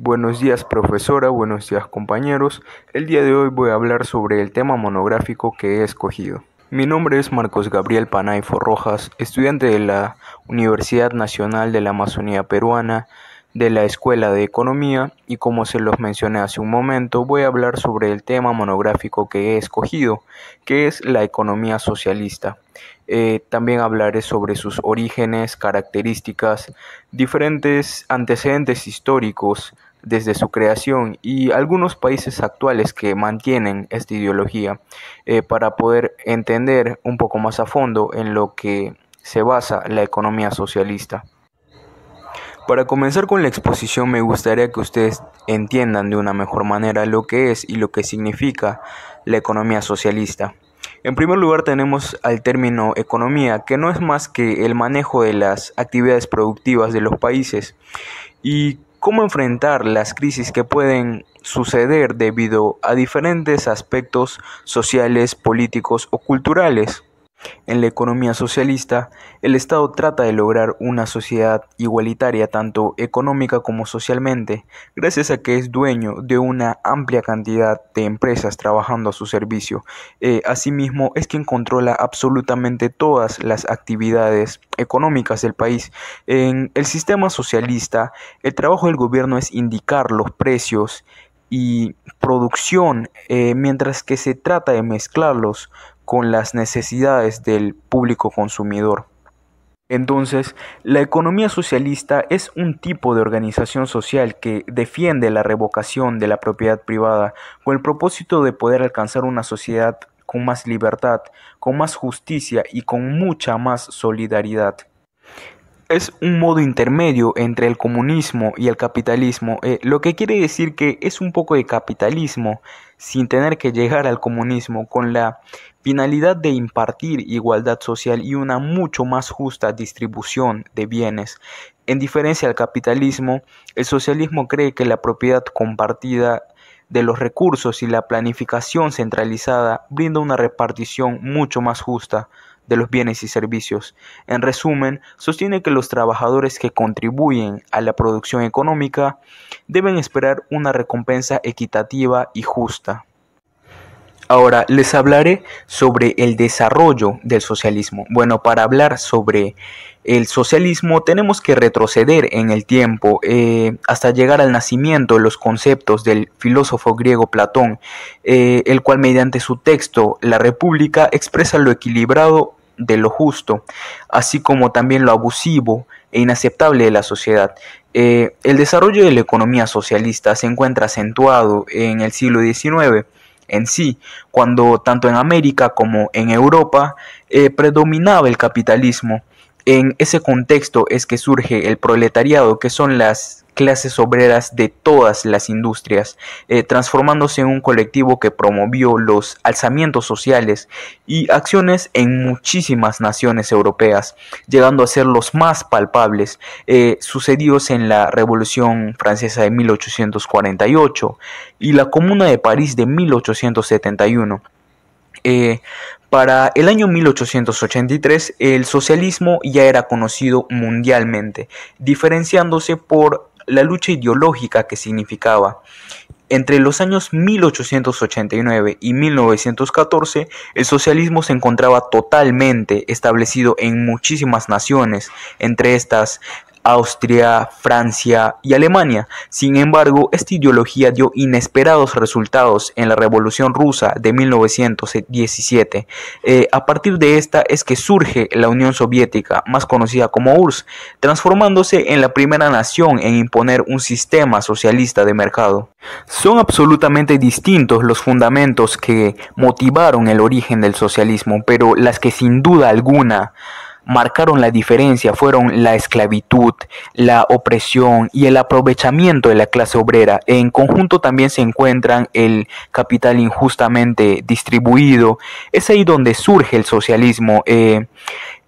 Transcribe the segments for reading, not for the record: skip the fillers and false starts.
Buenos días, profesora, buenos días, compañeros. El día de hoy voy a hablar sobre el tema monográfico que he escogido. Mi nombre es Marcos Gabriel Panaifo Rojas, estudiante de la Universidad Nacional de la Amazonía Peruana, de la Escuela de Economía, y como se los mencioné hace un momento, voy a hablar sobre el tema monográfico que he escogido, que es la economía socialista. También hablaré sobre sus orígenes, características, diferentes antecedentes históricos desde su creación y algunos países actuales que mantienen esta ideología, para poder entender un poco más a fondo en lo que se basa la economía socialista. Para comenzar con la exposición, me gustaría que ustedes entiendan de una mejor manera lo que es y lo que significa la economía socialista. En primer lugar, tenemos al término economía, que no es más que el manejo de las actividades productivas de los países y cómo enfrentar las crisis que pueden suceder debido a diferentes aspectos sociales, políticos o culturales. En la economía socialista, el Estado trata de lograr una sociedad igualitaria tanto económica como socialmente, gracias a que es dueño de una amplia cantidad de empresas trabajando a su servicio. Asimismo, es quien controla absolutamente todas las actividades económicas del país. En el sistema socialista, el trabajo del gobierno es indicar los precios y producción, mientras que se trata de mezclarlos con las necesidades del público consumidor. Entonces, la economía socialista es un tipo de organización social que defiende la revocación de la propiedad privada con el propósito de poder alcanzar una sociedad con más libertad, con más justicia y con mucha más solidaridad. Es un modo intermedio entre el comunismo y el capitalismo, lo que quiere decir que es un poco de capitalismo sin tener que llegar al comunismo, con la finalidad de impartir igualdad social y una mucho más justa distribución de bienes. En diferencia al capitalismo, el socialismo cree que la propiedad compartida de los recursos y la planificación centralizada brinda una repartición mucho más justa de los bienes y servicios. En resumen, sostiene que los trabajadores que contribuyen a la producción económica deben esperar una recompensa equitativa y justa. Ahora les hablaré sobre el desarrollo del socialismo. Bueno, para hablar sobre el socialismo tenemos que retroceder en el tiempo, hasta llegar al nacimiento de los conceptos del filósofo griego Platón, el cual mediante su texto La República expresa lo equilibrado de lo justo, así como también lo abusivo e inaceptable de la sociedad. El desarrollo de la economía socialista se encuentra acentuado en el siglo XIX en sí, cuando tanto en América como en Europa predominaba el capitalismo. En ese contexto es que surge el proletariado, que son las clases obreras de todas las industrias, transformándose en un colectivo que promovió los alzamientos sociales y acciones en muchísimas naciones europeas, llegando a ser los más palpables, sucedidos en la Revolución Francesa de 1848 y la Comuna de París de 1871. Para el año 1883, el socialismo ya era conocido mundialmente, diferenciándose por la lucha ideológica que significaba. Entre los años 1889 y 1914, el socialismo se encontraba totalmente establecido en muchísimas naciones, entre estas Austria, Francia y Alemania. Sin embargo, esta ideología dio inesperados resultados en la Revolución Rusa de 1917. A partir de esta es que surge la Unión Soviética, más conocida como URSS, transformándose en la primera nación en imponer un sistema socialista de mercado. Son absolutamente distintos los fundamentos que motivaron el origen del socialismo, pero las que sin duda alguna marcaron la diferencia fueron la esclavitud, la opresión y el aprovechamiento de la clase obrera. En conjunto también se encuentran el capital injustamente distribuido. Es ahí donde surge el socialismo,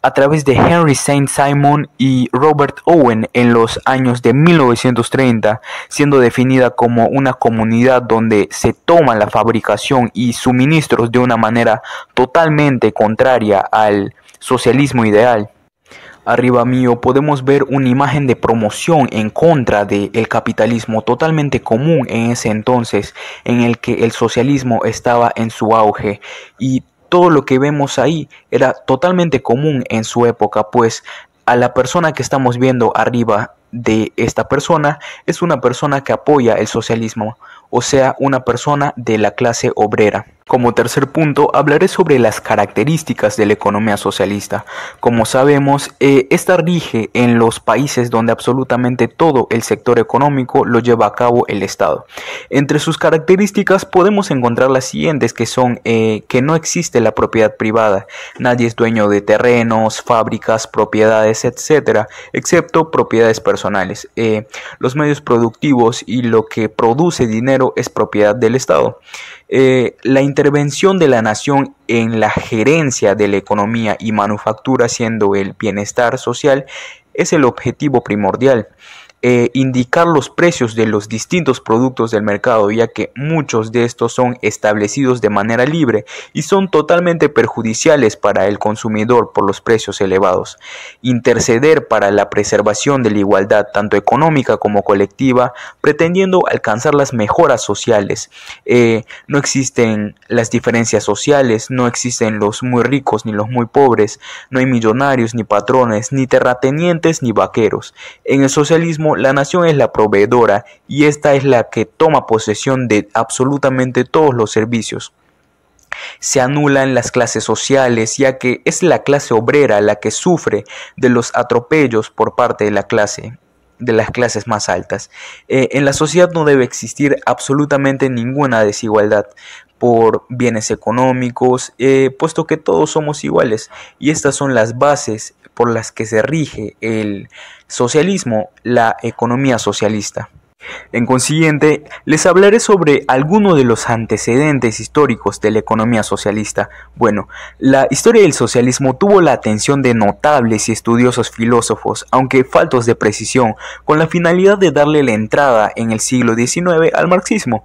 a través de Henry Saint-Simon y Robert Owen en los años de 1930, siendo definida como una comunidad donde se toma la fabricación y suministros de una manera totalmente contraria al socialismo ideal. Arriba mío podemos ver una imagen de promoción en contra del capitalismo totalmente común en ese entonces, en el que el socialismo estaba en su auge, y todo lo que vemos ahí era totalmente común en su época, pues a la persona que estamos viendo arriba de esta persona es una persona que apoya el socialismo, o sea, una persona de la clase obrera. Como tercer punto, hablaré sobre las características de la economía socialista. Como sabemos, esta rige en los países donde absolutamente todo el sector económico lo lleva a cabo el Estado. Entre sus características podemos encontrar las siguientes, que son que no existe la propiedad privada, nadie es dueño de terrenos, fábricas, propiedades, etcétera, excepto propiedades personales. Los medios productivos y lo que produce dinero es propiedad del Estado. La intervención de la nación en la gerencia de la economía y manufactura, siendo el bienestar social, es el objetivo primordial. Indicar los precios de los distintos productos del mercado, ya que muchos de estos son establecidos de manera libre y son totalmente perjudiciales para el consumidor por los precios elevados. Interceder para la preservación de la igualdad tanto económica como colectiva, pretendiendo alcanzar las mejoras sociales. No existen las diferencias sociales, no existen los muy ricos ni los muy pobres, no hay millonarios ni patrones, ni terratenientes ni vaqueros. En el socialismo la nación es la proveedora y esta es la que toma posesión de absolutamente todos los servicios. Se anulan las clases sociales, ya que es la clase obrera la que sufre de los atropellos por parte de las clases más altas. En la sociedad no debe existir absolutamente ninguna desigualdad por bienes económicos, puesto que todos somos iguales, y estas son las bases por las que se rige el socialismo, la economía socialista. En consiguiente, les hablaré sobre algunos de los antecedentes históricos de la economía socialista. Bueno, la historia del socialismo tuvo la atención de notables y estudiosos filósofos, aunque faltos de precisión, con la finalidad de darle la entrada en el siglo XIX al marxismo.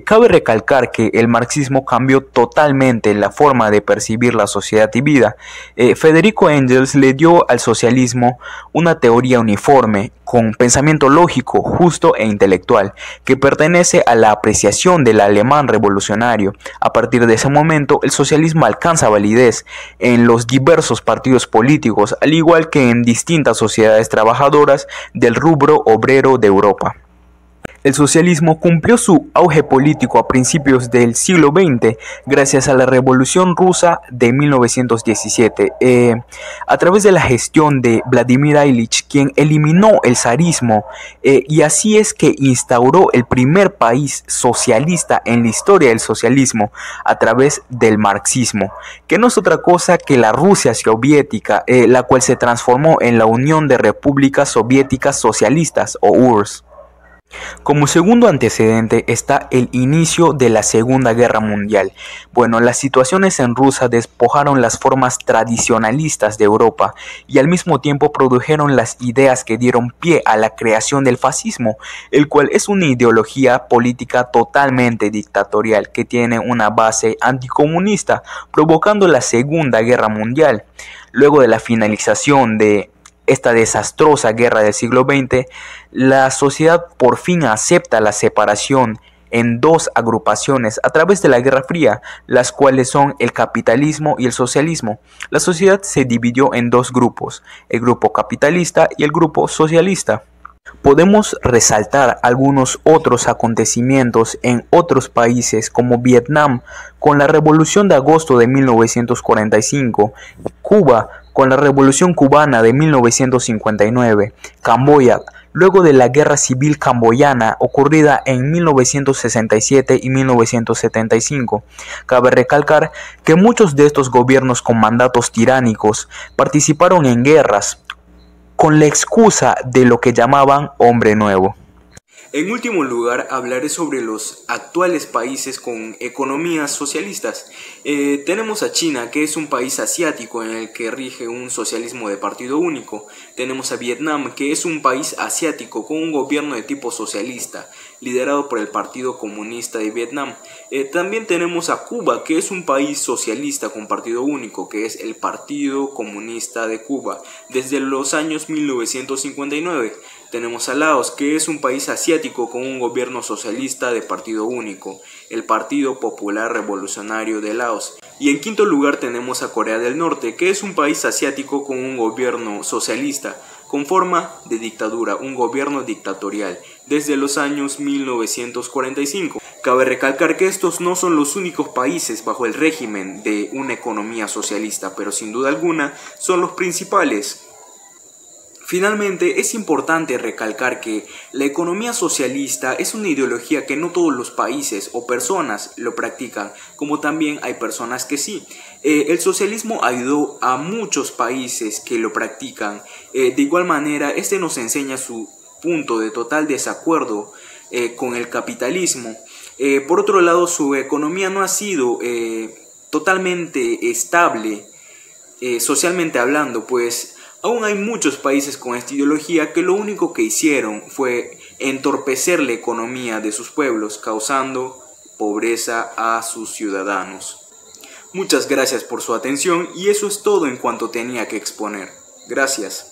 Cabe recalcar que el marxismo cambió totalmente la forma de percibir la sociedad y vida. Federico Engels le dio al socialismo una teoría uniforme, con pensamiento lógico, justo e intelectual, que pertenece a la apreciación del alemán revolucionario. A partir de ese momento, el socialismo alcanza validez en los diversos partidos políticos, al igual que en distintas sociedades trabajadoras del rubro obrero de Europa. El socialismo cumplió su auge político a principios del siglo XX gracias a la Revolución Rusa de 1917, a través de la gestión de Vladimir Ilich, quien eliminó el zarismo, y así es que instauró el primer país socialista en la historia del socialismo a través del marxismo, que no es otra cosa que la Rusia soviética, la cual se transformó en la Unión de Repúblicas Soviéticas Socialistas o URSS. Como segundo antecedente está el inicio de la Segunda Guerra Mundial. Bueno, las situaciones en Rusia despojaron las formas tradicionalistas de Europa y al mismo tiempo produjeron las ideas que dieron pie a la creación del fascismo, el cual es una ideología política totalmente dictatorial que tiene una base anticomunista, provocando la Segunda Guerra Mundial. Luego de la finalización de esta desastrosa guerra del siglo XX, la sociedad por fin acepta la separación en dos agrupaciones a través de la Guerra Fría, las cuales son el capitalismo y el socialismo. La sociedad se dividió en dos grupos, el grupo capitalista y el grupo socialista. Podemos resaltar algunos otros acontecimientos en otros países como Vietnam con la Revolución de Agosto de 1945, Cuba con la Revolución Cubana de 1959, Camboya luego de la Guerra Civil Camboyana ocurrida en 1967 y 1975. Cabe recalcar que muchos de estos gobiernos con mandatos tiránicos participaron en guerras con la excusa de lo que llamaban hombre nuevo. En último lugar, hablaré sobre los actuales países con economías socialistas. Tenemos a China, que es un país asiático en el que rige un socialismo de partido único. Tenemos a Vietnam, que es un país asiático con un gobierno de tipo socialista, liderado por el Partido Comunista de Vietnam. También tenemos a Cuba, que es un país socialista con partido único, que es el Partido Comunista de Cuba, desde los años 1959. Tenemos a Laos, que es un país asiático con un gobierno socialista de partido único, el Partido Popular Revolucionario de Laos. Y en quinto lugar tenemos a Corea del Norte, que es un país asiático con un gobierno socialista, con forma de dictadura, un gobierno dictatorial, desde los años 1945. Cabe recalcar que estos no son los únicos países bajo el régimen de una economía socialista, pero sin duda alguna son los principales. Finalmente, es importante recalcar que la economía socialista es una ideología que no todos los países o personas lo practican, como también hay personas que sí. El socialismo ayudó a muchos países que lo practican. De igual manera, este nos enseña su punto de total desacuerdo con el capitalismo. Por otro lado, su economía no ha sido totalmente estable, socialmente hablando, pues aún hay muchos países con esta ideología que lo único que hicieron fue entorpecer la economía de sus pueblos, causando pobreza a sus ciudadanos. Muchas gracias por su atención y eso es todo en cuanto tenía que exponer. Gracias.